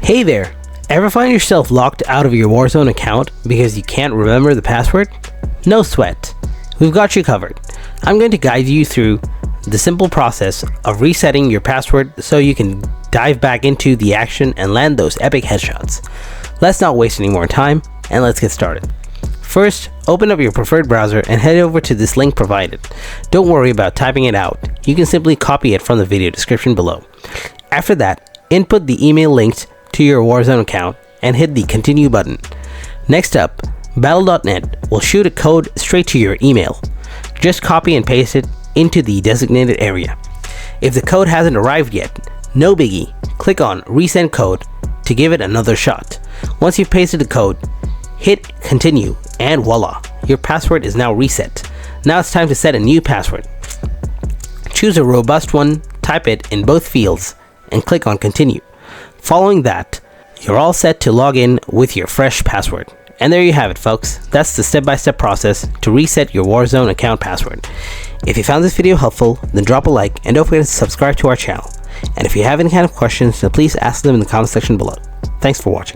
Hey there! Ever find yourself locked out of your Warzone account because you can't remember the password? No sweat. We've got you covered. I'm going to guide you through the simple process of resetting your password so you can dive back into the action and land those epic headshots. Let's not waste any more time and let's get started. First, open up your preferred browser and head over to this link provided. Don't worry about typing it out. You can simply copy it from the video description below. After that, input the email linked to your Warzone account and hit the continue button. Next up, battle.net will shoot a code straight to your email. Just copy and paste it into the designated area. If the code hasn't arrived yet, no biggie, click on resend code to give it another shot. Once you've pasted the code, hit continue and voila, your password is now reset. Now it's time to set a new password. Choose a robust one, type it in both fields and click on continue. Following that, you're all set to log in with your fresh password. And there you have it, folks. That's the step-by-step process to reset your Warzone account password. If you found this video helpful, then drop a like and don't forget to subscribe to our channel. And if you have any kind of questions, then please ask them in the comment section below. Thanks for watching.